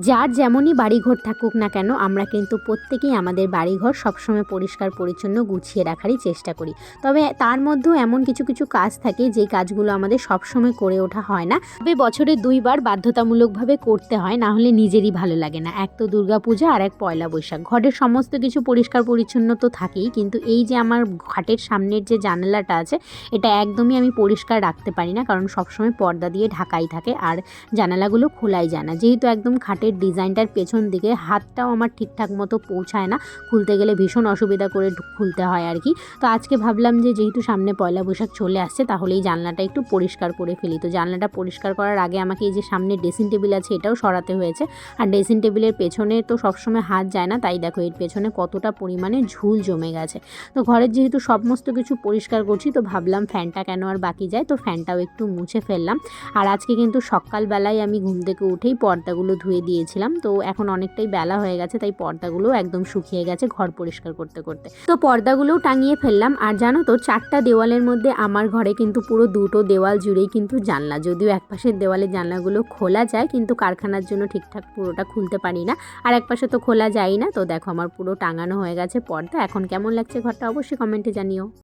যার যেমনই বাড়িঘর থাকুক না কেন আমরা কিন্তু প্রত্যেকেই আমাদের বাড়িঘর সবসময় পরিষ্কার পরিচ্ছন্ন গুছিয়ে রাখারই চেষ্টা করি। তবে তার মধ্যেও এমন কিছু কিছু কাজ থাকে যেই কাজগুলো আমাদের সবসময় করে ওঠা হয় না, তবে বছরে ২ বার বাধ্যতামূলকভাবে করতে হয়, না হলে নিজেরই ভালো লাগে না। এক তো দুর্গাপূজা আর এক পয়লা বৈশাখ। ঘরের সমস্ত কিছু পরিষ্কার পরিচ্ছন্ন তো থাকেই, কিন্তু এই যে আমার খাটের সামনের যে জানালাটা আছে এটা একদমই আমি পরিষ্কার রাখতে পারি না, কারণ সবসময় পর্দা দিয়ে ঢাকাই থাকে আর জানালাগুলো খোলাই যায় না। যেহেতু একদম খাটের ডিজাইনটার পেছন দিকে হাতটাও আমার ঠিকঠাক মতো পৌঁছায় না, খুলতে গেলে ভীষণ অসুবিধা করে খুলতে হয় আর কি। তো আজকে ভাবলাম যে যেহেতু সামনে পয়লা বৈশাখ চলে আসছে তাহলে এই জানলাটা একটু পরিষ্কার করে ফেলি। তো জানলাটা পরিষ্কার করার আগে আমাকে এই যে সামনে ড্রেসিং টেবিল আছে এটাও সরাতে হয়েছে, আর ড্রেসিং টেবিলের পেছনে তো সবসময় হাত যায় না, তাই দেখো এর পেছনে কতটা পরিমাণে ঝুল জমে গেছে। তো ঘরের যেহেতু সমস্ত কিছু পরিষ্কার করছি তো ভাবলাম ফ্যানটা কেন আর বাকি যায়, তো ফ্যানটাও একটু মুছে ফেললাম। আর আজকে কিন্তু সকালবেলায় আমি ঘুম থেকে উঠেই পর্দাগুলো ধুয়ে দিয়েছিলাম। তো এখন অনেকটাই বেলা হয়ে গেছে, তাই পর্দাগুলো একদম শুকিয়ে গেছে ঘর পরিষ্কার করতে করতে। তো পর্দাগুলোও টাঙিয়ে ফেললাম। আর জানো তো 4টা দেওয়ালের মধ্যে আমার ঘরে কিন্তু পুরো 2টো দেওয়াল জুড়েই কিন্তু জানলা, যদিও এক পাশের দেওয়ালের জানলাগুলো খোলা যায় কিন্তু কারখানার জন্য ঠিকঠাক পুরোটা খুলতে পারি না, আর এক পাশে তো খোলা যায় না। তো দেখো আমার পুরো টাঙানো হয়ে গেছে পর্দা। এখন কেমন লাগছে ঘরটা অবশ্যই কমেন্টে জানিও।